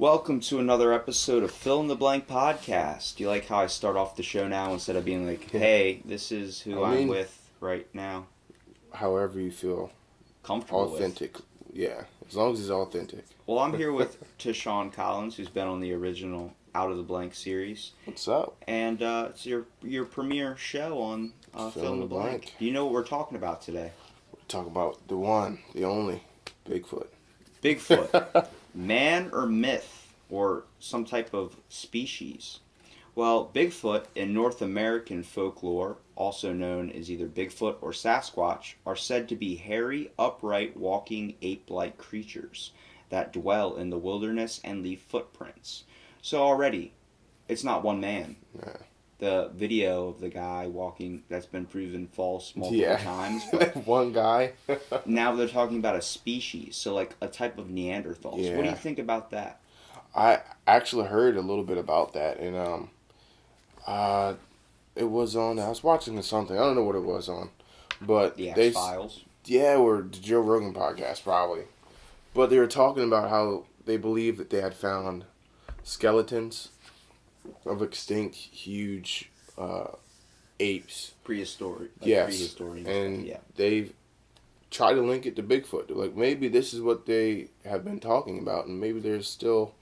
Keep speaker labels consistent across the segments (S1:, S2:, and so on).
S1: Welcome to another episode of Fill in the Blank Podcast. Do you like how I start off the show now instead of being like, hey, this is who I'm with right now?
S2: However you feel
S1: Comfortable
S2: authentic. Yeah, as long as it's authentic.
S1: Well, I'm here with Tashawn Collins, who's been on the original Out of the Blank series.
S2: What's up?
S1: And it's your premiere show on Fill in the Blank. Do you know what we're talking about today?
S2: We're talking about the one, the only, Bigfoot.
S1: Bigfoot. Man or myth, or some type of species? Well, Bigfoot in North American folklore, also known as either Bigfoot or Sasquatch, are said to be hairy, upright, walking, ape-like creatures that dwell in the wilderness and leave footprints. So already, it's not one man.
S2: Yeah.
S1: The video of the guy walking, that's been proven false multiple times. But
S2: one guy.
S1: now they're talking about a species, so like a type of Neanderthals.
S2: Yeah.
S1: What do you think about that?
S2: I actually heard a little bit about that, and it was on. I was watching something. I don't know what it was on, but
S1: The X-Files?
S2: Yeah, or the Joe Rogan podcast probably. But they were talking about how they believe that they had found skeletons of extinct, huge apes.
S1: Prehistoric.
S2: Yes, and they've tried to link it to Bigfoot. They're like, maybe this is what they have been talking about, and maybe there's still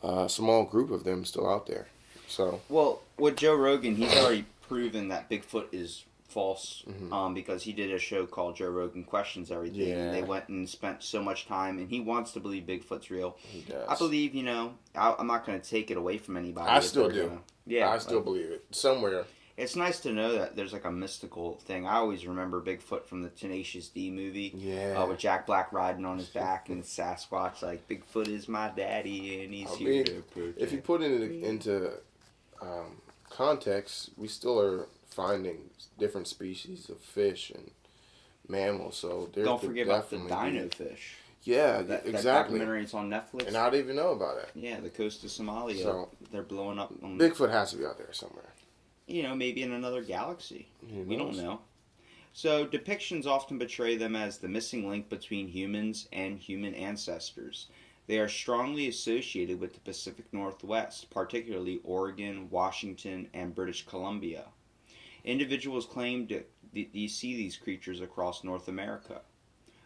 S2: a small group of them still out there. So,
S1: well, with Joe Rogan, he's already proven that Bigfoot is false, because he did a show called Joe Rogan Questions Everything.
S2: Yeah.
S1: And they went and spent so much time, and he wants to believe Bigfoot's real.
S2: He does.
S1: I believe, I'm not going to take it away from anybody.
S2: I still do.
S1: I
S2: still believe it. Somewhere.
S1: It's nice to know that there's like a mystical thing. I always remember Bigfoot from the Tenacious D movie.
S2: Yeah.
S1: With Jack Black riding on his back and Sasquatch like, Bigfoot is my daddy and he's here to protect.
S2: If you put it into context, we still are finding different species of fish and mammals. So
S1: don't forget about the dino fish.
S2: Yeah,
S1: exactly. That documentary is on Netflix.
S2: And I didn't even know about it.
S1: Yeah, the coast of Somalia. So, they're blowing up.
S2: Bigfoot has to be out there somewhere.
S1: Maybe in another galaxy. We don't know. So depictions often portray them as the missing link between humans and human ancestors. They are strongly associated with the Pacific Northwest, particularly Oregon, Washington, and British Columbia. Individuals claim to see these creatures across North America.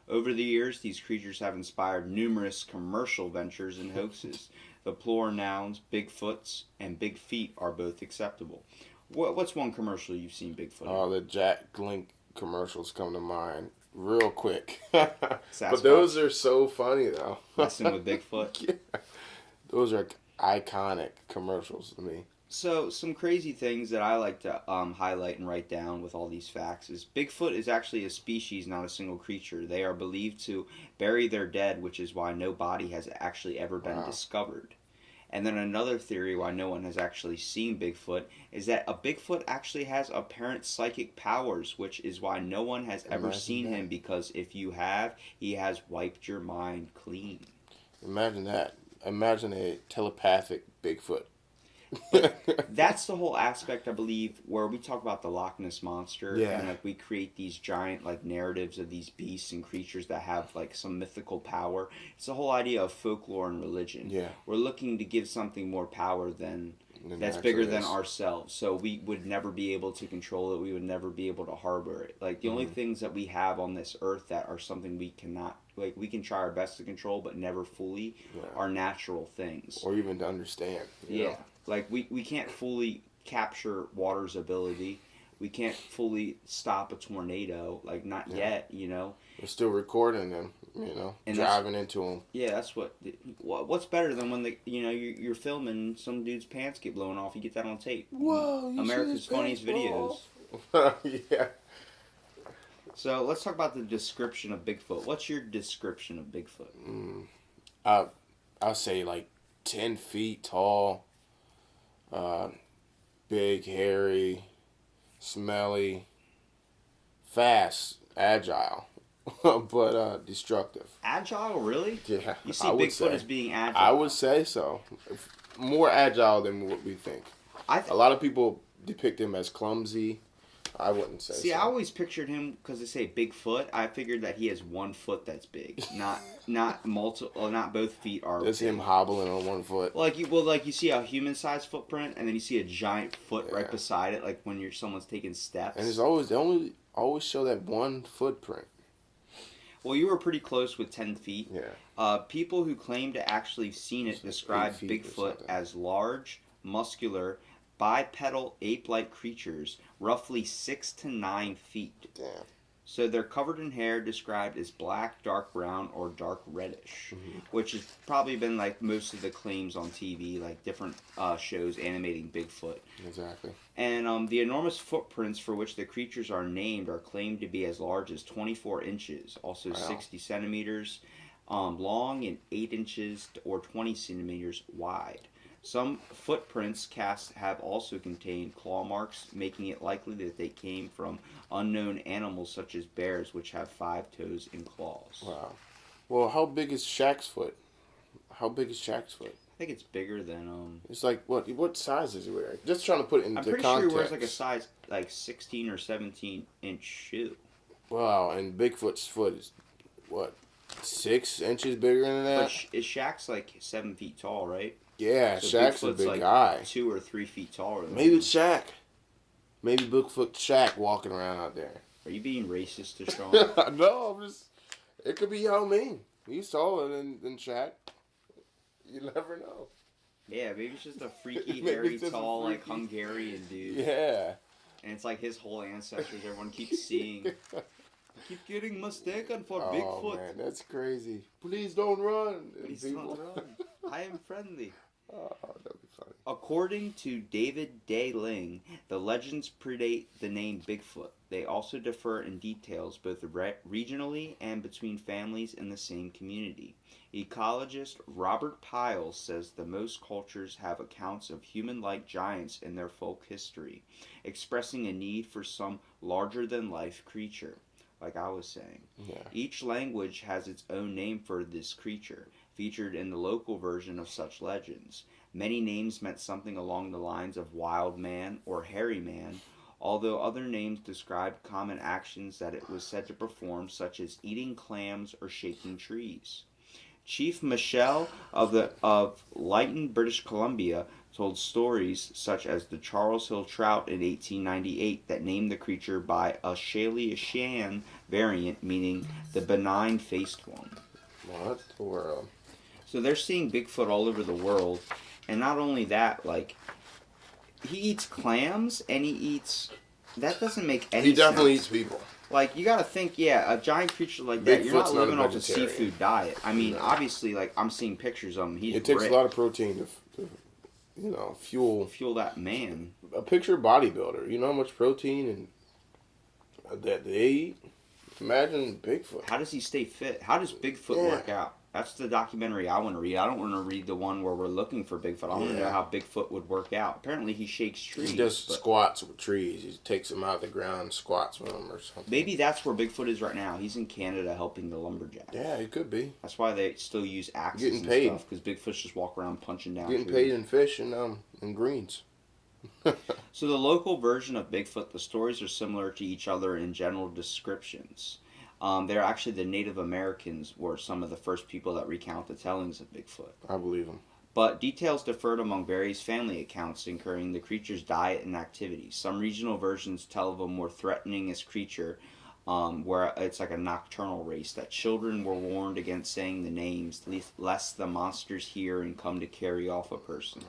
S1: Over the years, these creatures have inspired numerous commercial ventures and hoaxes. The plural nouns Bigfoots and Big Feet are both acceptable. What's one commercial you've seen Bigfoot in?
S2: Oh, the Jack Glink commercials come to mind real quick. But
S1: Sasquatch.
S2: those are so funny, though.
S1: Messing with Bigfoot?
S2: Yeah. Those are iconic commercials to me.
S1: So, some crazy things that I like to highlight and write down with all these facts is Bigfoot is actually a species, not a single creature. They are believed to bury their dead, which is why no body has actually ever been discovered. And then another theory why no one has actually seen Bigfoot is that a Bigfoot actually has apparent psychic powers, which is why no one has ever seen him, because if you have, he has wiped your mind clean.
S2: Imagine that. Imagine a telepathic Bigfoot.
S1: But that's the whole aspect, I believe, where we talk about the Loch Ness Monster, and like we create these giant like narratives of these beasts and creatures that have like some mythical power. It's the whole idea of folklore and religion.
S2: Yeah.
S1: We're looking to give something more power that's bigger than ourselves. So we would never be able to control it. We would never be able to harbor it. Like the only things that we have on this earth that are something we cannot, like we can try our best to control but never fully, are natural things.
S2: Or even to understand. You know?
S1: Like, we can't fully capture water's ability. We can't fully stop a tornado. Like, not yet,
S2: We're still recording them, and driving into them.
S1: Yeah, that's what's better than when you're filming and some dude's pants get blown off. You get that on tape.
S2: Whoa, you
S1: America's Funniest Videos.
S2: Yeah.
S1: So, let's talk about the description of Bigfoot. What's your description of Bigfoot?
S2: I'll say, 10 feet tall. Big, hairy, smelly, fast, agile, but destructive.
S1: Agile, really?
S2: Yeah,
S1: you see Bigfoot as being agile?
S2: I would say so. More agile than what we think. A lot of people depict him as clumsy, I wouldn't say.
S1: See,
S2: so.
S1: I always pictured him because they say Bigfoot. I figured that he has one foot that's big, not multiple. Not both feet are.
S2: Just
S1: big.
S2: him hobbling on one foot.
S1: Like you see a human-sized footprint, and then you see a giant foot right beside it, like when someone's taking steps.
S2: And it's always show that one footprint.
S1: Well, you were pretty close with 10 feet.
S2: Yeah.
S1: People who claim to actually have seen it describe Bigfoot as large, muscular, bipedal ape-like creatures, roughly 6 to 9 feet.
S2: Damn.
S1: So they're covered in hair, described as black, dark brown, or dark reddish, which has probably been like most of the claims on TV, like different shows animating Bigfoot.
S2: Exactly.
S1: And the enormous footprints for which the creatures are named are claimed to be as large as 24 inches, also 60 centimeters long and 8 inches or 20 centimeters wide. Some footprints cast have also contained claw marks, making it likely that they came from unknown animals such as bears, which have 5 toes and claws.
S2: Wow. Well, how big is Shaq's foot? How big is Shaq's foot?
S1: I think it's bigger than
S2: It's like what size is he wearing? Just trying to put it into context.
S1: I'm pretty sure he wears like a size 16 or 17 inch shoe.
S2: Wow, and Bigfoot's foot is what, 6 inches bigger than that?
S1: But Shaq's like 7 feet tall, right?
S2: Yeah,
S1: so
S2: Shaq's a big guy.
S1: 2 or 3 feet taller than
S2: Maybe
S1: him.
S2: it's Shaq. Maybe Bigfoot Shaq walking around out there.
S1: Are you being racist to Sean?
S2: No, I'm just. It could be Yao Ming. He's taller than Shaq. You never know.
S1: Yeah, maybe it's just a freaky, hairy, tall, like Hungarian dude.
S2: Yeah.
S1: And it's like his whole ancestors. Everyone keeps seeing. I keep getting mistaken for Bigfoot.
S2: Oh man, that's crazy. Please don't run.
S1: Please don't run. I am friendly.
S2: Oh, that'd be funny.
S1: According to David Day Ling, the legends predate the name Bigfoot. They also differ in details both regionally and between families in the same community. Ecologist Robert Pyle says that most cultures have accounts of human-like giants in their folk history, expressing a need for some larger-than-life creature, like I was saying.
S2: Yeah.
S1: Each language has its own name for this creature, featured in the local version of such legends. Many names meant something along the lines of wild man or hairy man, although other names described common actions that it was said to perform, such as eating clams or shaking trees. Chief Michel of Lytton, British Columbia, told stories such as the Charles Hill trout in 1898 that named the creature by a Shaliashan variant, meaning the benign-faced one.
S2: What the world?
S1: So they're seeing Bigfoot all over the world, and not only that, like, he eats clams, and he eats... That doesn't make any sense.
S2: He definitely eats people.
S1: Like, you gotta think, yeah, a giant creature like that, you're not living off a
S2: vegetarian.
S1: seafood diet. I mean, obviously, like, I'm seeing pictures of him. He's
S2: It takes
S1: ripped.
S2: a lot of protein to fuel
S1: that man.
S2: a picture bodybuilder. You know how much protein and that they eat? Imagine Bigfoot.
S1: How does he stay fit? How does Bigfoot work out? That's the documentary I want to read. I don't want to read the one where we're looking for Bigfoot. I want to know how Bigfoot would work out. Apparently, he shakes trees.
S2: He does squats with trees. He takes them out of the ground, squats with them or something.
S1: Maybe that's where Bigfoot is right now. He's in Canada helping the lumberjacks.
S2: Yeah, he could be.
S1: That's why they still use axes
S2: Getting
S1: and
S2: paid.
S1: stuff, because Bigfoots just walk around punching down
S2: Getting
S1: trees.
S2: paid in fish and greens.
S1: So the local version of Bigfoot, the stories are similar to each other in general descriptions. They're actually the Native Americans were some of the first people that recount the tellings of Bigfoot.
S2: I believe him.
S1: But details differed among various family accounts incurring the creature's diet and activities. Some regional versions tell of a more threatening creature, where it's like a nocturnal race, that children were warned against saying the names, lest the monsters hear and come to carry off a person,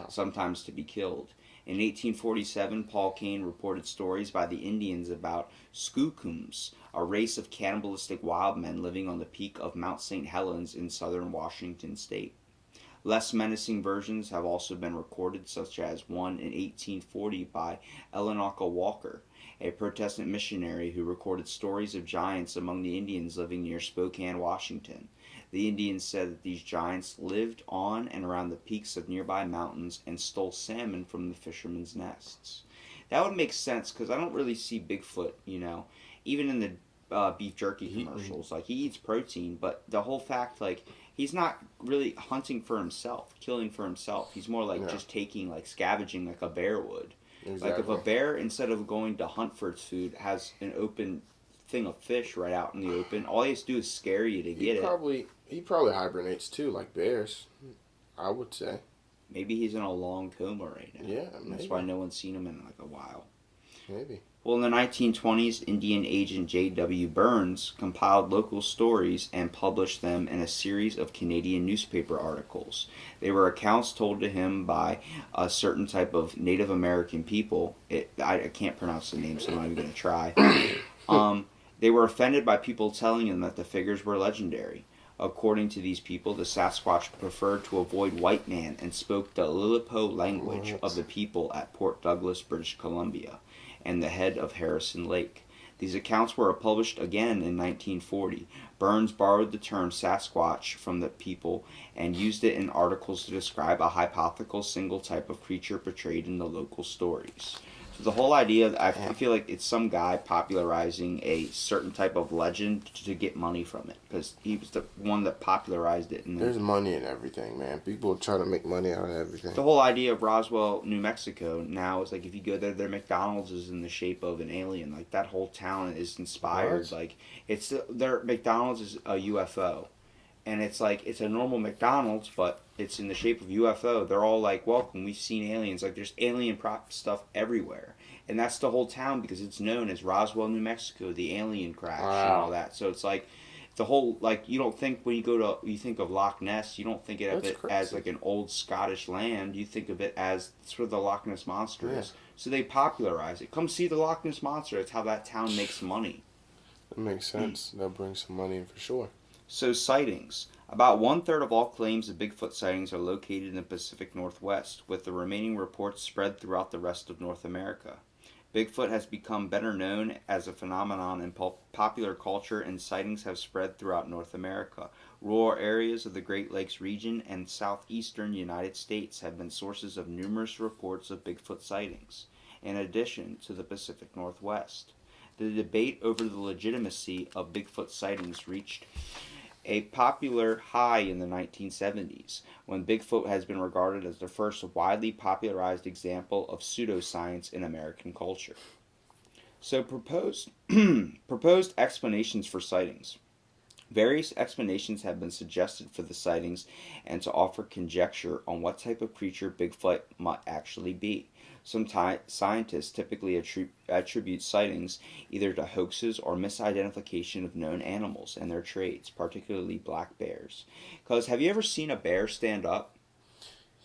S1: sometimes to be killed. In 1847, Paul Kane reported stories by the Indians about skookums, a race of cannibalistic wild men living on the peak of Mount St. Helens in southern Washington state. Less menacing versions have also been recorded, such as one in 1840 by Elenaka Walker, a Protestant missionary who recorded stories of giants among the Indians living near Spokane, Washington. The Indians said that these giants lived on and around the peaks of nearby mountains and stole salmon from the fishermen's nests. That would make sense, because I don't really see Bigfoot, even in the beef jerky commercials. Like, he eats protein, but the whole fact, like, he's not really hunting for himself, killing for himself. He's more like just taking, like, scavenging like a bear would.
S2: Exactly.
S1: Like if a bear, instead of going to hunt for its food, has an open thing of fish right out in the open, all he has to do is scare you to get it.
S2: He probably hibernates too, like bears. I would say.
S1: Maybe he's in a long coma right now.
S2: Yeah, maybe.
S1: That's why no one's seen him in like a while.
S2: Maybe.
S1: Well, in the 1920s, Indian agent J.W. Burns compiled local stories and published them in a series of Canadian newspaper articles. They were accounts told to him by a certain type of Native American people. I can't pronounce the name, so I'm not even going to try. They were offended by people telling them that the figures were legendary. According to these people, the Sasquatch preferred to avoid white man and spoke the Lilipo language of the people at Port Douglas, British Columbia, and the head of Harrison Lake. These accounts were published again in 1940. Burns borrowed the term Sasquatch from the people and used it in articles to describe a hypothetical single type of creature portrayed in the local stories. So the whole idea, I feel like it's some guy popularizing a certain type of legend to get money from it, because he was the one that popularized it.
S2: There's money in everything, man. People try to make money out of everything.
S1: The whole idea of Roswell, New Mexico now is like if you go there, their McDonald's is in the shape of an alien. Like that whole town is inspired.
S2: What?
S1: Like their McDonald's is a UFO. And it's like, it's a normal McDonald's, but it's in the shape of UFO. They're all like, welcome, we've seen aliens. Like, there's alien prop stuff everywhere. And that's the whole town because it's known as Roswell, New Mexico, the alien crash and all that. So it's like, the whole, like, you don't think when you think of Loch Ness, you don't think of it as like an old Scottish land. You think of it as sort of the Loch Ness Monster is. So they popularize it. Come see the Loch Ness Monster. It's how that town makes money.
S2: That makes sense. They'll bring some money in for sure.
S1: So sightings. About 1/3 of all claims of Bigfoot sightings are located in the Pacific Northwest, with the remaining reports spread throughout the rest of North America. Bigfoot has become better known as a phenomenon in popular culture, and sightings have spread throughout North America. Rural areas of the Great Lakes region and southeastern United States have been sources of numerous reports of Bigfoot sightings, in addition to the Pacific Northwest. The debate over the legitimacy of Bigfoot sightings reached a popular high in the 1970s, when Bigfoot has been regarded as the first widely popularized example of pseudoscience in American culture. So proposed explanations for sightings. Various explanations have been suggested for the sightings and to offer conjecture on what type of creature Bigfoot might actually be. Some scientists typically attribute sightings either to hoaxes or misidentification of known animals and their traits, particularly black bears. Because have you ever seen a bear stand up?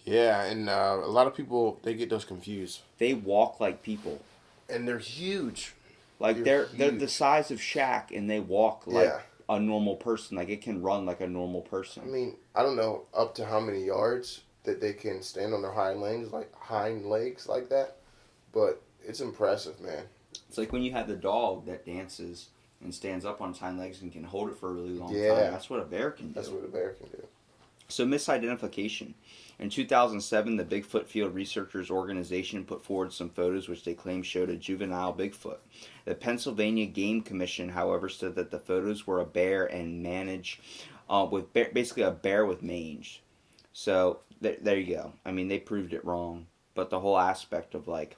S2: Yeah, and a lot of people, they get those confused.
S1: They walk like people.
S2: And they're huge.
S1: Like they're the size of Shaq, and they walk like a normal person. Like it can run like a normal person.
S2: I mean, I don't know up to how many yards that they can stand on their hind legs like that, but it's impressive, man.
S1: It's like when you have the dog that dances and stands up on its hind legs and can hold it for a really long time. That's what a bear can do.
S2: That's what a bear can do.
S1: So misidentification. In 2007, the Bigfoot Field Researchers Organization put forward some photos which they claim showed a juvenile Bigfoot. The Pennsylvania Game Commission, however, said that the photos were a bear and basically a bear with mange. So there you go. I mean, they proved it wrong. But the whole aspect of like,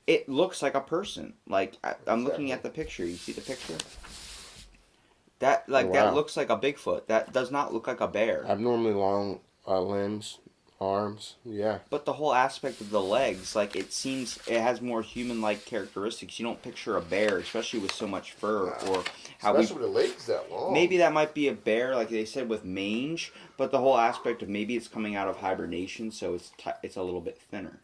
S1: it looks like a person. Like I'm looking at the picture. You see the picture? That looks like a Bigfoot. That does not look like a bear.
S2: Abnormally long limbs, arms, yeah.
S1: But the whole aspect of the legs, like it has more human-like characteristics. You don't picture a bear, especially with so much fur, or how
S2: especially with the legs that long.
S1: Maybe that might be a bear, like they said, with mange. But the whole aspect of maybe it's coming out of hibernation, so it's a little bit thinner.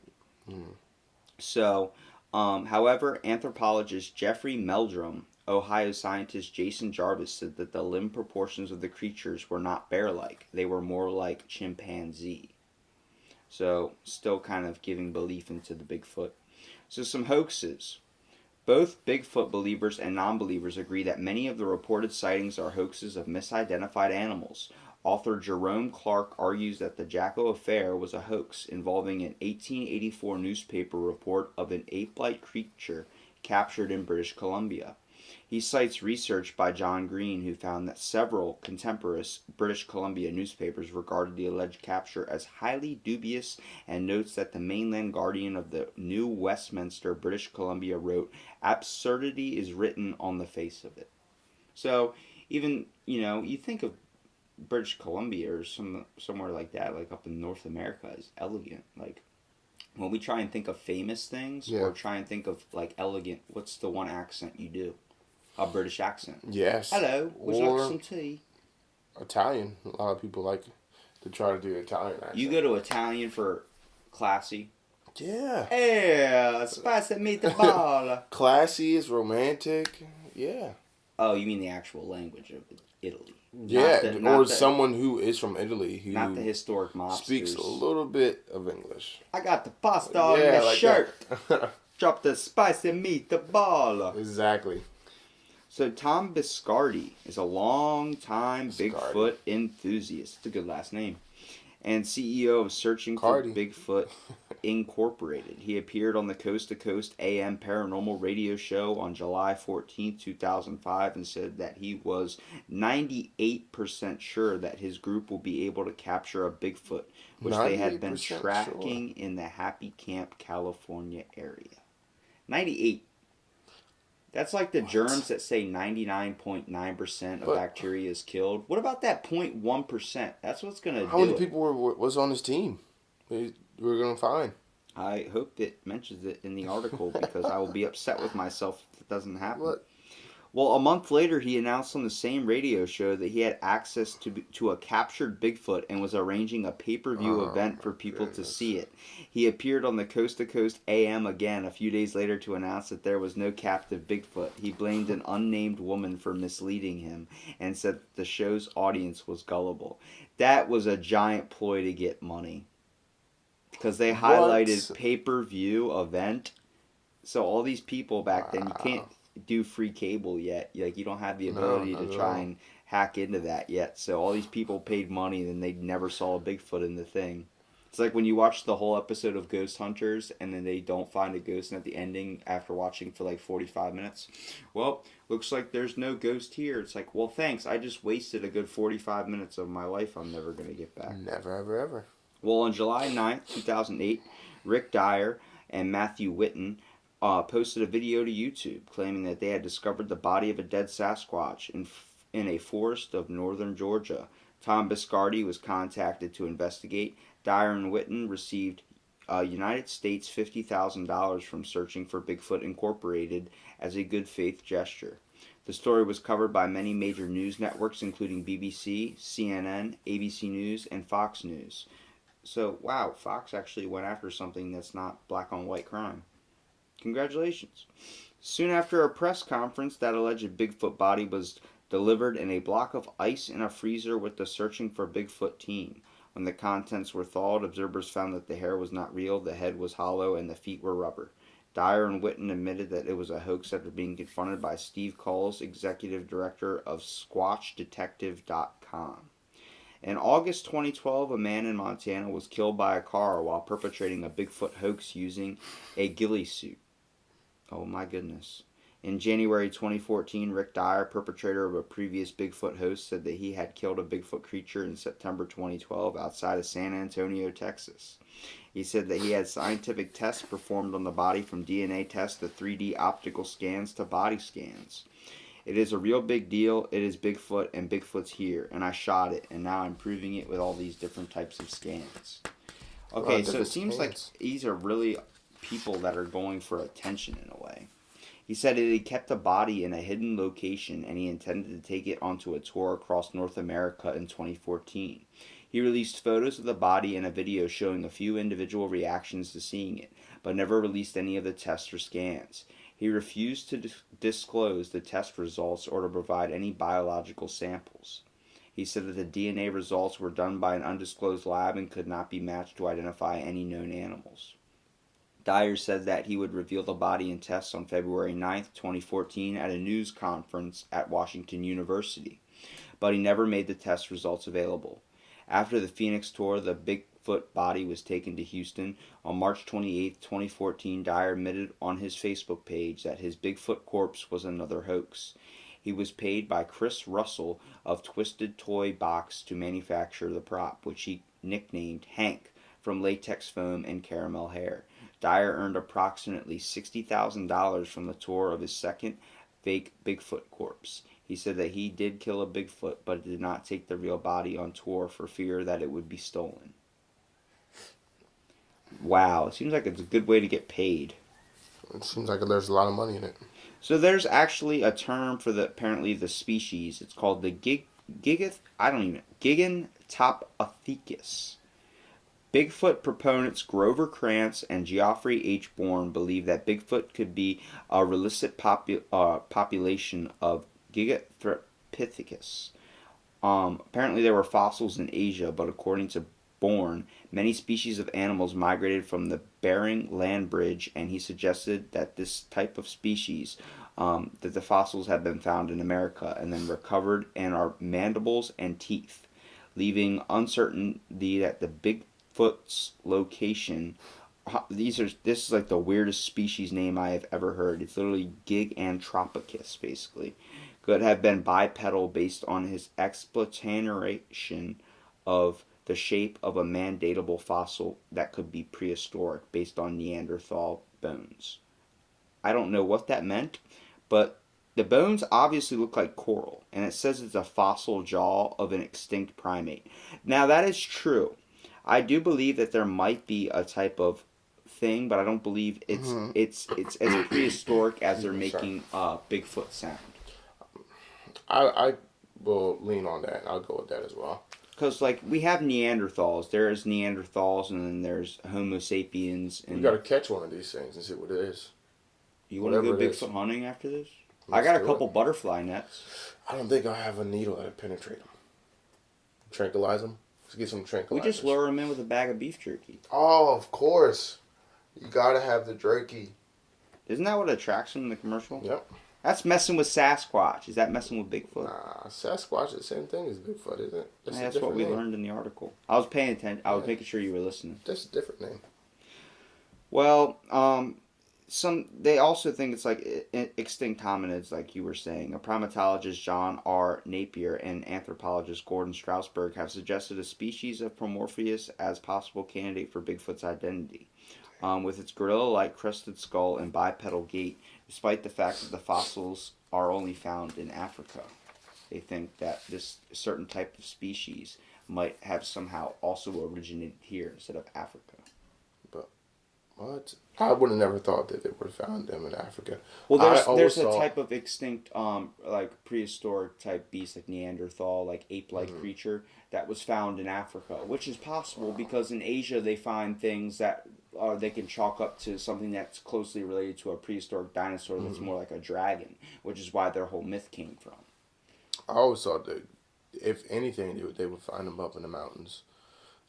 S1: So, however, anthropologist Jeffrey Meldrum, Ohio scientist Jason Jarvis said that the limb proportions of the creatures were not bear-like. They were more like chimpanzee. So, still kind of giving belief into the Bigfoot. So, some hoaxes. Both Bigfoot believers and non-believers agree that many of the reported sightings are hoaxes of misidentified animals. Author Jerome Clark argues that the Jacko affair was a hoax involving an 1884 newspaper report of an ape-like creature captured in British Columbia. He cites research by John Green, who found that several contemporaneous British Columbia newspapers regarded the alleged capture as highly dubious, and notes that the Mainland Guardian of the New Westminster, British Columbia wrote, "Absurdity is written on the face of it." So, even, you think of British Columbia or somewhere like that, like up in North America, as elegant. Like, when we try and think of famous things, or try and think of, like, elegant, what's the one accent you do? A British accent.
S2: Yes.
S1: Hello, would you like some tea?
S2: Italian. A lot of people like to try to do Italian accent.
S1: You go to Italian for classy.
S2: Yeah.
S1: Hey, spicy meatball.
S2: Classy is romantic. Yeah.
S1: Oh, you mean the actual language of Italy?
S2: Yeah, someone who is from Italy who
S1: not the historic mobsters.
S2: Speaks a little bit of English.
S1: I got the pasta on the
S2: like
S1: shirt. Drop the spicy meatball.
S2: Exactly.
S1: So Tom Biscardi is a long-time Bigfoot enthusiast. It's a good last name. And CEO of Searching for Bigfoot Incorporated. He appeared on the Coast to Coast AM Paranormal radio show on July 14, 2005, and said that he was 98% sure that his group will be able to capture a Bigfoot, which they had been tracking in the Happy Camp, California area. 98. That's like the germs that say 99.9% of bacteria is killed. What about that 0.1%? That's what's going to do.
S2: How many people was on his team? We were going to find.
S1: I hope it mentions it in the article, because I will be upset with myself if it doesn't happen.
S2: What?
S1: Well, a month later, he announced on the same radio show that he had access to a captured Bigfoot and was arranging a pay-per-view event for people to see it. He appeared on the Coast to Coast AM again a few days later to announce that there was no captive Bigfoot. He blamed an unnamed woman for misleading him and said that the show's audience was gullible. That was a giant ploy to get money, because they highlighted pay-per-view event. So all these people back then, you can't do free cable yet. Like, you don't have the ability to try and hack into that yet. So all these people paid money and they never saw a Bigfoot in the thing. It's like when you watch the whole episode of Ghost Hunters and then they don't find a ghost, and at the ending, after watching for like 45 minutes, well, looks like there's no ghost here. It's like, well, thanks. I just wasted a good 45 minutes of my life I'm never going to get back.
S2: Never, ever, ever.
S1: Well, on July 9th, 2008, Rick Dyer and Matthew Whitten posted a video to YouTube claiming that they had discovered the body of a dead Sasquatch in a forest of northern Georgia. Tom Biscardi was contacted to investigate. Dyer and Whitten received United States $50,000 from Searching for Bigfoot Incorporated as a good faith gesture. The story was covered by many major news networks, including BBC, CNN, ABC News, and Fox News. So, wow, Fox actually went after something that's not black on white crime. Congratulations. Soon after a press conference, that alleged Bigfoot body was delivered in a block of ice in a freezer with the Searching for Bigfoot team. When the contents were thawed, observers found that the hair was not real, the head was hollow, and the feet were rubber. Dyer and Whitten admitted that it was a hoax after being confronted by Steve Coles, executive director of SquatchDetective.com. In August 2012, a man in Montana was killed by a car while perpetrating a Bigfoot hoax using a ghillie suit. Oh my goodness. In January 2014, Rick Dyer, perpetrator of a previous Bigfoot hoax, said that he had killed a Bigfoot creature in September 2012 outside of San Antonio, Texas. He said that he had scientific tests performed on the body, from DNA tests to 3D optical scans to body scans. It is a real big deal. It is Bigfoot, and Bigfoot's here, and I shot it, and now I'm proving it with all these different types of scans. Okay, so it seems like these are really people that are going for attention in a way. He said that he kept the body in a hidden location, and he intended to take it onto a tour across North America in 2014. He released photos of the body and a video showing a few individual reactions to seeing it, but never released any of the tests or scans. He refused to disclose the test results or to provide any biological samples. He said that the DNA results were done by an undisclosed lab and could not be matched to identify any known animals. Dyer said that he would reveal the body and tests on February 9th, 2014 at a news conference at Washington University, but he never made the test results available. After the Phoenix tour, the Bigfoot body was taken to Houston. On March 28, 2014, Dyer admitted on his Facebook page that his Bigfoot corpse was another hoax. He was paid by Chris Russell of Twisted Toy Box to manufacture the prop, which he nicknamed Hank, from latex foam and caramel hair. Dyer earned approximately $60,000 from the tour of his second fake Bigfoot corpse. He said that he did kill a Bigfoot, but did not take the real body on tour for fear that it would be stolen. Wow, it seems like it's a good way to get paid.
S2: It seems like there's a lot of money in it.
S1: So there's actually a term for apparently the species. It's called the Gigantopithecus. Bigfoot proponents Grover Krantz and Geoffrey H. Bourne believe that Bigfoot could be a relicit population of Gigantopithecus. Apparently there were fossils in Asia, but according to Bourne, many species of animals migrated from the Bering Land Bridge, and he suggested that this type of species, that the fossils have been found in America and then recovered and are mandibles and teeth, leaving uncertainty that the Bigfoot's location. This is like the weirdest species name I have ever heard. It's literally Gigantopithecus, basically. Could have been bipedal based on his exploitation of the shape of a man-datable fossil that could be prehistoric based on Neanderthal bones. I don't know what that meant, but the bones obviously look like coral, and it says it's a fossil jaw of an extinct primate. Now that is true. I do believe that there might be a type of thing, but I don't believe it's as prehistoric as they're making Bigfoot sound.
S2: I will lean on that. I'll go with that as well.
S1: Because, like, we have Neanderthals. There's Neanderthals, and then there's Homo sapiens. And
S2: we got to catch one of these things and see what it is.
S1: You want to go Bigfoot hunting after this? I got a couple butterfly nets.
S2: I don't think I have a needle that'll penetrate them. Tranquilize them? Let's get some tranquilizers.
S1: We just lure them in with a bag of beef jerky.
S2: Oh, of course. You got to have the jerky.
S1: Isn't that what attracts them in the commercial?
S2: Yep.
S1: That's messing with Sasquatch. Is that messing with Bigfoot?
S2: Nah, Sasquatch is the same thing as Bigfoot, isn't it?
S1: That's what we learned in the article. I was paying attention. I was making sure you were listening.
S2: That's a different name.
S1: Well, they also think it's like extinct hominids, like you were saying. A primatologist, John R. Napier, and anthropologist Gordon Strasberg have suggested a species of Promorpheus as possible candidate for Bigfoot's identity. With its gorilla-like crested skull and bipedal gait, despite the fact that the fossils are only found in Africa. They think that this certain type of species might have somehow also originated here instead of Africa.
S2: But what? I would have never thought that they would have found them in Africa.
S1: Well, there's a type of extinct, like prehistoric type beast, like Neanderthal, like ape-like creature that was found in Africa, which is possible because in Asia they find things that they can chalk up to something that's closely related to a prehistoric dinosaur that's more like a dragon, which is why their whole myth came from.
S2: I always thought that, if anything, they would find them up in the mountains,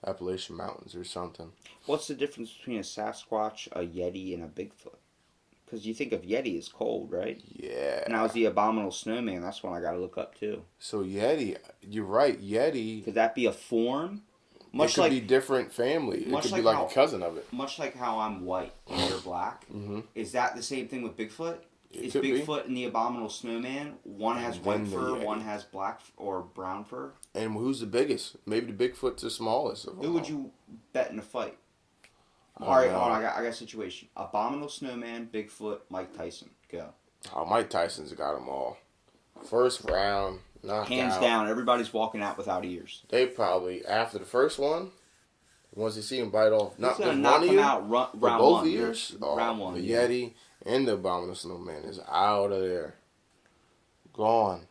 S2: Appalachian Mountains or something.
S1: What's the difference between a Sasquatch, a Yeti, and a Bigfoot? Because you think of Yeti as cold, right?
S2: Yeah.
S1: Now, is the Abominable Snowman? That's one I got to look up, too.
S2: So Yeti, you're right, Yeti...
S1: Could that be a form?
S2: It could be different family. It could be like a cousin of it.
S1: Much like how I'm white and you're black. Mm-hmm. Is that the same thing with Bigfoot? Is Bigfoot and the Abominable Snowman, one has white fur, one has black or brown fur?
S2: And who's the biggest? Maybe the Bigfoot's the smallest of them.
S1: Who would you bet in a fight? Alright, hold on, I got a situation. Abominable Snowman, Bigfoot, Mike Tyson. Go.
S2: Oh, Mike Tyson's got them all. First round, knocked
S1: Hands
S2: out.
S1: down, everybody's walking out without ears.
S2: They probably, after the first one, once they see him bite off, not just
S1: knock
S2: one
S1: him
S2: ear,
S1: out
S2: but
S1: round
S2: both
S1: one.
S2: ears.
S1: Round one.
S2: The
S1: Yeah.
S2: Yeti and the Abominable Snowman is out of there. Gone.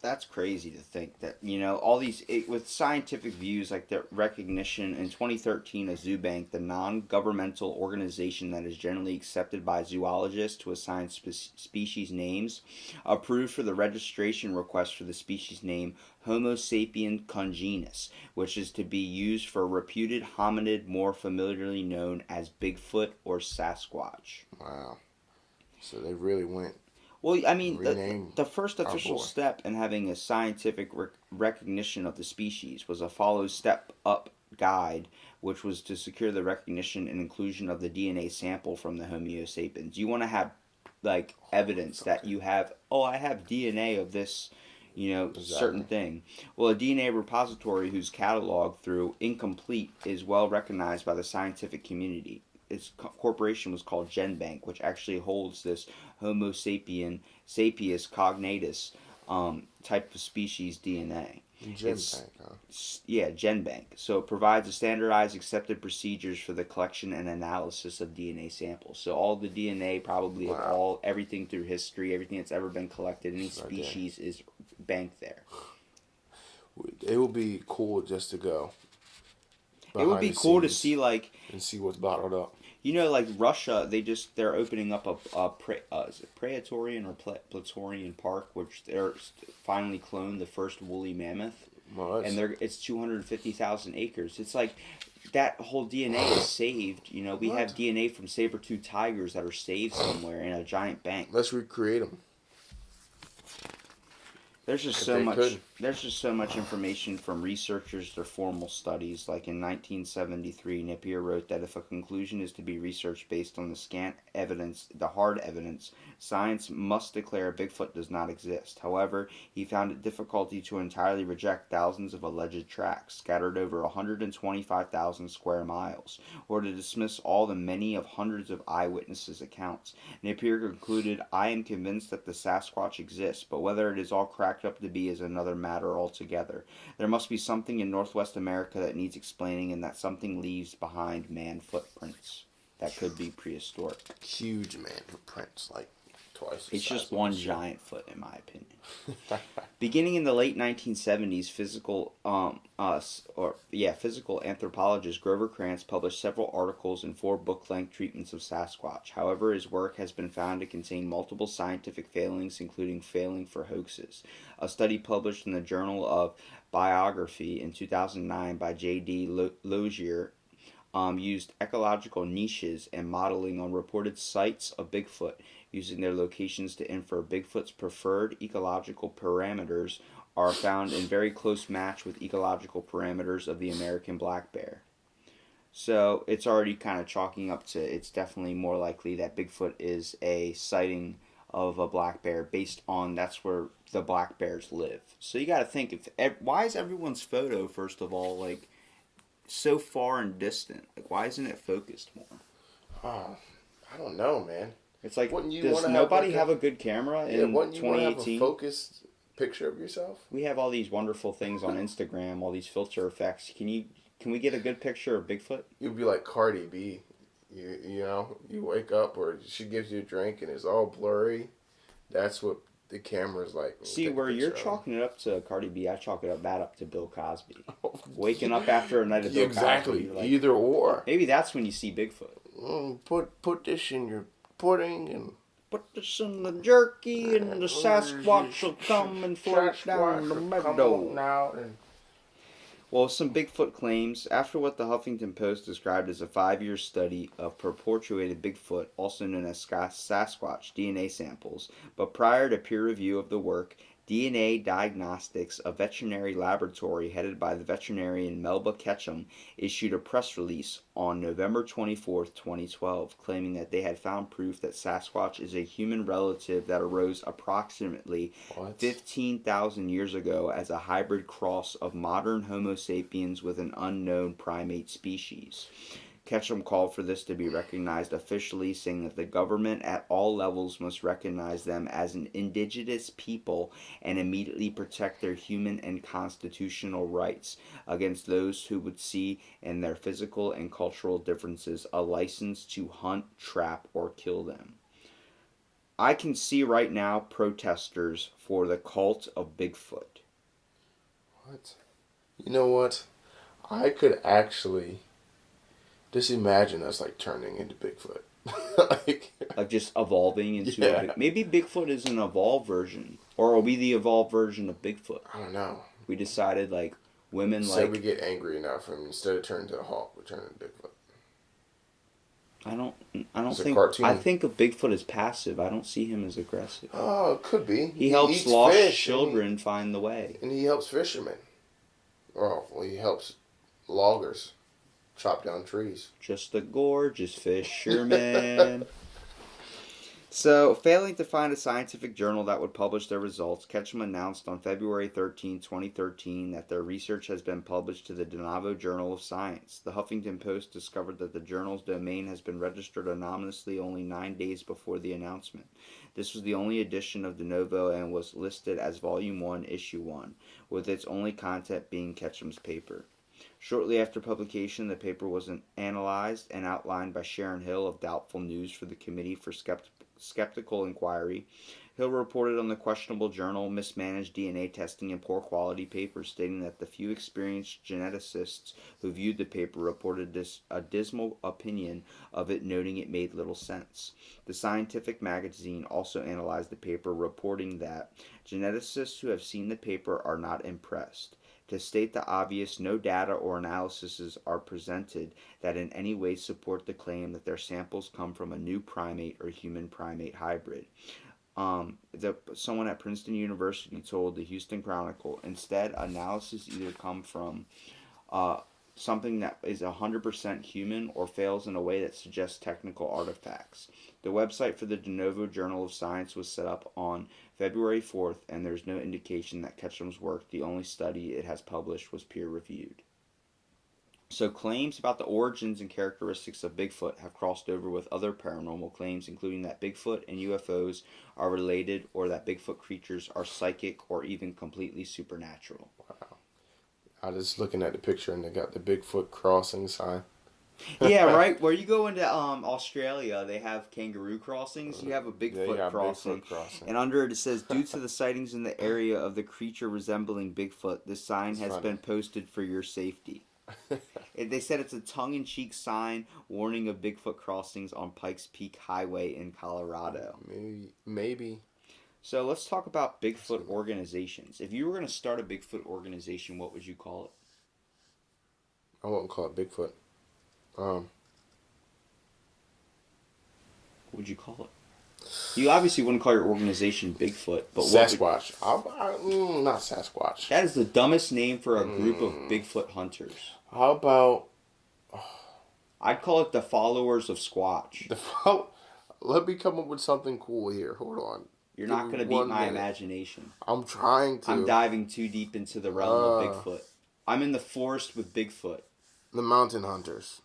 S1: That's crazy to think that, all these, with scientific views, like the recognition in 2013, a zoo bank, the non-governmental organization that is generally accepted by zoologists to assign species names, approved for the registration request for the species name Homo sapien congenus, which is to be used for a reputed hominid more familiarly known as Bigfoot or Sasquatch.
S2: Wow. So they really went.
S1: Well, I mean, the first official step in having a scientific recognition of the species was a follow step up guide, which was to secure the recognition and inclusion of the DNA sample from the Homo sapiens. You want to have like evidence that you have, oh, I have DNA of this, certain thing. Well, a DNA repository whose catalog, through incomplete, is well recognized by the scientific community. Its corporation was called GenBank, which actually holds this Homo sapiens cognatus type of species DNA.
S2: GenBank, huh?
S1: Yeah, GenBank. So it provides a standardized, accepted procedures for the collection and analysis of DNA samples. So all the DNA, probably of everything through history, everything that's ever been collected, any species is banked there.
S2: It would be cool just to go.
S1: It would be cool to see
S2: and see what's bottled up.
S1: Like Russia, they're opening up is it Praetorian or Praetorian Park, which they're finally cloned the first woolly mammoth, and it's 250,000 acres. It's like that whole DNA is saved. We have DNA from saber-toothed tigers that are saved somewhere in a giant bank.
S2: Let's recreate them.
S1: There's just so much. There's just so much information from researchers to formal studies. Like in 1973, Napier wrote that if a conclusion is to be researched based on the scant evidence, the hard evidence, science must declare Bigfoot does not exist. However, he found it difficulty to entirely reject thousands of alleged tracks scattered over 125,000 square miles, or to dismiss all the many of hundreds of eyewitnesses' accounts. Napier concluded, "I am convinced that the Sasquatch exists, but whether it is all cracked up to be is another matter altogether. There must be something in Northwest America that needs explaining, and that something leaves behind man footprints that could be prehistoric."
S2: Huge man footprints, like twice.
S1: It's just one giant foot, in my opinion. Beginning in the late 1970s, physical anthropologist Grover Krantz published several articles and 4 book-length treatments of Sasquatch. However, his work has been found to contain multiple scientific failings, including failing for hoaxes. A study published in the Journal of Biography in 2009 by J.D. Lozier used ecological niches and modeling on reported sites of Bigfoot, using their locations to infer Bigfoot's preferred ecological parameters are found in very close match with ecological parameters of the American black bear. So it's already kind of chalking up to, it's definitely more likely that Bigfoot is a sighting of a black bear based on that's where the black bears live. So you got to think, why is everyone's photo, first of all, like so far and distant? Like, why isn't it focused more?
S2: I don't know, man.
S1: It's like, does nobody have a good camera in 2018?
S2: Wouldn't you want to have a focused picture of yourself?
S1: We have all these wonderful things on Instagram, all these filter effects. Can we get a good picture of Bigfoot?
S2: You'd be like Cardi B. You wake up or she gives you a drink and it's all blurry. That's what the camera's like.
S1: See, where you're chalking it up to Cardi B, I chalk it up to Bill Cosby. Waking up after a night of Bill Cosby.
S2: Exactly. Like, either or.
S1: Maybe that's when you see Bigfoot.
S2: Put this in your pudding and
S1: put this in the jerky and the Sasquatch will come and float down the meadow. Well, some Bigfoot claims. After what the Huffington Post described as a 5-year study of perpetuated Bigfoot, also known as Sasquatch, DNA samples, but prior to peer review of the work, DNA Diagnostics, a veterinary laboratory headed by the veterinarian Melba Ketchum, issued a press release on November 24, 2012, claiming that they had found proof that Sasquatch is a human relative that arose approximately 15,000 years ago as a hybrid cross of modern Homo sapiens with an unknown primate species. Ketchum called for this to be recognized officially, saying that the government at all levels must recognize them as an indigenous people and immediately protect their human and constitutional rights against those who would see in their physical and cultural differences a license to hunt, trap, or kill them. I can see right now protesters for the cult of Bigfoot.
S2: What? You know what? I could actually just imagine us like turning into Bigfoot.
S1: like just evolving into maybe Bigfoot is an evolved version. Or are we the evolved version of Bigfoot?
S2: I don't know.
S1: We decided like women
S2: so we get angry enough and instead of turning to a hawk, we turn into Bigfoot.
S1: I don't think I think of Bigfoot as passive. I don't see him as aggressive.
S2: Oh, it could be.
S1: He helps lost children find the way.
S2: And he helps fishermen. Well, he helps loggers chop down trees.
S1: Just a gorgeous fisherman. So, failing to find a scientific journal that would publish their results, Ketchum announced on February 13, 2013, that their research has been published to the De Novo Journal of Science. The Huffington Post discovered that the journal's domain has been registered anonymously only 9 days before the announcement. This was the only edition of De Novo and was listed as Volume 1, Issue 1, with its only content being Ketchum's paper. Shortly after publication, the paper was analyzed and outlined by Sharon Hill of Doubtful News for the Committee for Skeptical Inquiry. Hill reported on the questionable journal, mismanaged DNA testing, and poor quality paper, stating that the few experienced geneticists who viewed the paper reported a dismal opinion of it, noting it made little sense. The scientific magazine also analyzed the paper, reporting that geneticists who have seen the paper are not impressed. To state the obvious, no data or analyses are presented that in any way support the claim that their samples come from a new primate or human-primate hybrid. Someone at Princeton University told the Houston Chronicle, instead, analysis either come from something that is 100% human or fails in a way that suggests technical artifacts. The website for the De Novo Journal of Science was set up on February 4th, and there's no indication that Ketchum's work, the only study it has published, was peer-reviewed. So claims about the origins and characteristics of Bigfoot have crossed over with other paranormal claims, including that Bigfoot and UFOs are related, or that Bigfoot creatures are psychic or even completely supernatural.
S2: Wow. I was looking at the picture and they got the Bigfoot crossing sign.
S1: Yeah, right. Where you go into Australia, they have kangaroo crossings. You have a Bigfoot crossing. And under it says, due to the sightings in the area of the creature resembling Bigfoot, this sign has been posted for your safety. They said it's a tongue-in-cheek sign warning of Bigfoot crossings on Pikes Peak Highway in Colorado.
S2: Maybe.
S1: So let's talk about Bigfoot organizations. If you were going to start a Bigfoot organization, what would you call it?
S2: I wouldn't call it Bigfoot.
S1: What would you call it? You obviously wouldn't call your organization Bigfoot, but
S2: Sasquatch. Not Sasquatch.
S1: That is the dumbest name for a group of Bigfoot hunters.
S2: How about?
S1: I'd call it the Followers of Squatch.
S2: Let me come up with something cool here. Hold on.
S1: You're not going to beat my imagination.
S2: I'm trying to.
S1: I'm diving too deep into the realm of Bigfoot. I'm in the forest with Bigfoot.
S2: The Mountain Hunters.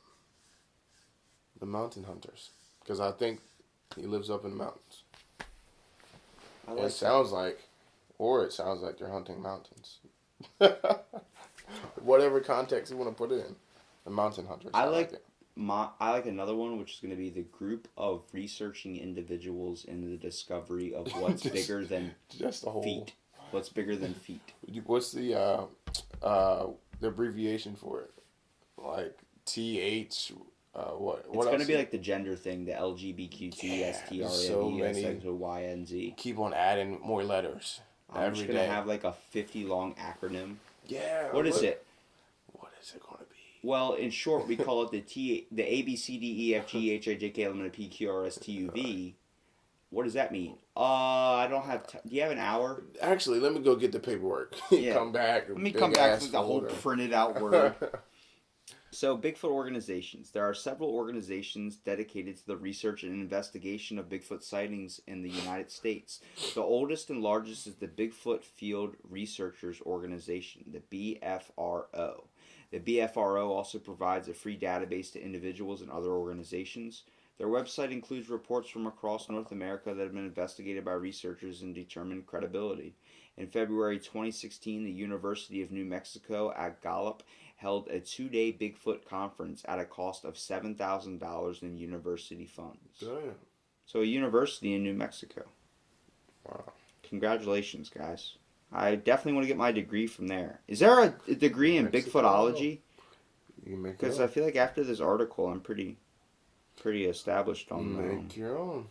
S2: The Mountain Hunters. Because I think he lives up in the mountains. It sounds like they're hunting mountains. Whatever context you want to put it in. The Mountain Hunters.
S1: I like another one, which is going to be the group of researching individuals in the discovery of what's bigger than feet. What's bigger than feet?
S2: What's the abbreviation for it? Like TH. What?
S1: It's going to be like the gender thing, the LGBTQSTRNESXYNZ.
S2: Keep on adding more letters.
S1: I'm just going to have like a 50 long acronym.
S2: Yeah.
S1: What is it?
S2: What is it going to be?
S1: Well, in short, we call it the A, B, C, D, E, F, G, H, I, J, K, L, M, N, P, Q, R, S, T, U, V. What does that mean? I don't have do you have an hour?
S2: Actually, let me go get the paperwork.
S1: Yeah.
S2: Come back.
S1: Let me come back with the whole printed out word. So, Bigfoot organizations. There are several organizations dedicated to the research and investigation of Bigfoot sightings in the United States. The oldest and largest is the Bigfoot Field Researchers Organization, the BFRO. The BFRO also provides a free database to individuals and other organizations. Their website includes reports from across North America that have been investigated by researchers and determined credibility. In February 2016, the University of New Mexico at Gallup held a 2-day Bigfoot conference at a cost of $7,000 in university funds.
S2: Damn.
S1: So a university in New Mexico.
S2: Wow.
S1: Congratulations, guys. I definitely want to get my degree from there. Is there a degree in Bigfootology? Because I feel like after this article, I'm pretty established on
S2: Make your own.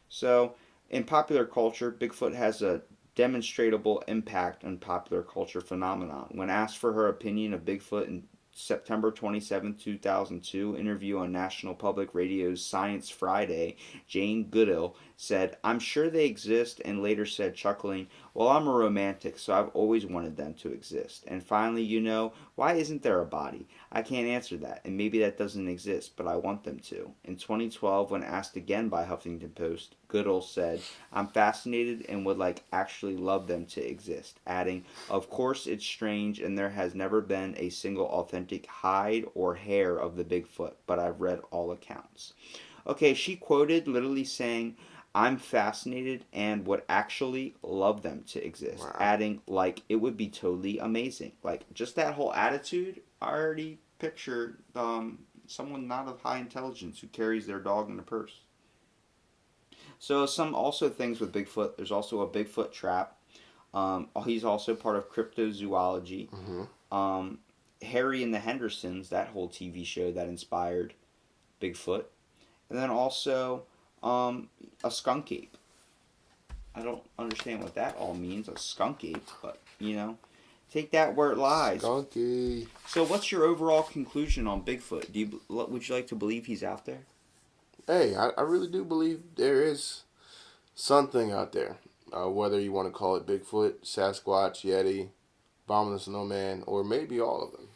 S1: So, in popular culture, Bigfoot has a demonstrable impact on popular culture phenomenon. When asked for her opinion of Bigfoot in September 27, 2002 interview on National Public Radio's Science Friday, Jane Goodall said, "I'm sure they exist," and later said, chuckling, Well, I'm a romantic, so I've always wanted them to exist. And finally, why isn't there a body? I can't answer that, and maybe that doesn't exist, but I want them to. In 2012, when asked again by Huffington Post, Goodall said, I'm fascinated and would actually love them to exist, adding, of course it's strange and there has never been a single authentic hide or hair of the Bigfoot, but I've read all accounts. Okay, she quoted literally saying, I'm fascinated and would actually love them to exist. Wow. Adding, it would be totally amazing. Just that whole attitude, I already pictured someone not of high intelligence who carries their dog in a purse. So some also things with Bigfoot. There's also a Bigfoot trap. He's also part of cryptozoology. Mm-hmm. Harry and the Hendersons, that whole TV show that inspired Bigfoot. And then also a skunk ape. I don't understand what that all means, a skunk ape, but, take that where it lies.
S2: Skunky.
S1: So what's your overall conclusion on Bigfoot? Would you like to believe he's out there?
S2: Hey, I really do believe there is something out there. Whether you want to call it Bigfoot, Sasquatch, Yeti, Abominable Snowman, or maybe all of them.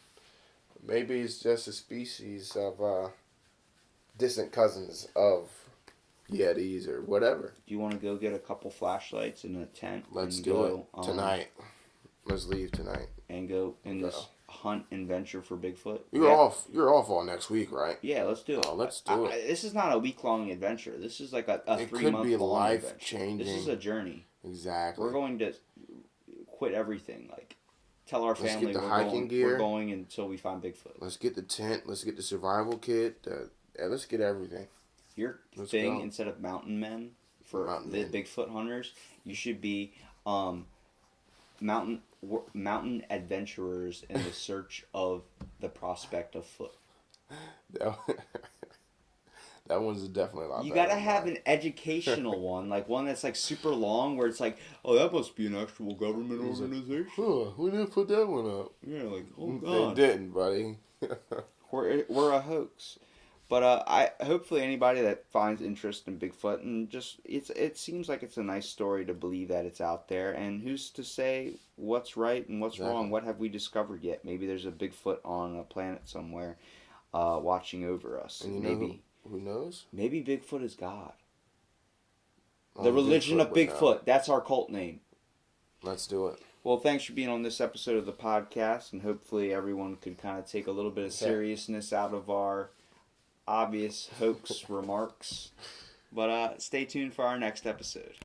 S2: Maybe it's just a species of distant cousins of Yetis or whatever.
S1: Do you want to go get a couple flashlights and a tent?
S2: Let's do it tonight. Let's leave tonight
S1: and go in this hunt and venture for Bigfoot.
S2: You're off all next week, right?
S1: Yeah, let's do it.
S2: Let's do it.
S1: This is not a week-long adventure. This is like a 3-month long
S2: It could be life-changing.
S1: This is a journey.
S2: Exactly.
S1: We're going to quit everything. Tell our family
S2: we're
S1: going until we find Bigfoot.
S2: Let's get the tent. Let's get the survival kit. Let's get everything.
S1: Your thing, instead of mountain men for the Bigfoot hunters, you should be mountain adventurers in the search of the prospect of foot.
S2: That one's definitely a lot better.
S1: You gotta have an educational one, one that's super long, where it's oh, that must be an actual government organization.
S2: We didn't put that one up.
S1: Yeah, oh god,
S2: they didn't, buddy.
S1: we're a hoax. But hopefully anybody that finds interest in Bigfoot, and it seems like it's a nice story to believe that it's out there. And who's to say what's right and what's wrong? What have we discovered yet? Maybe there's a Bigfoot on a planet somewhere, watching over us.
S2: And maybe who knows?
S1: Maybe Bigfoot is God. The religion of Bigfoot. That's our cult name.
S2: Let's do it.
S1: Well, thanks for being on this episode of the podcast, and hopefully everyone could kind of take a little bit of seriousness out of our obvious hoax remarks. But stay tuned for our next episode.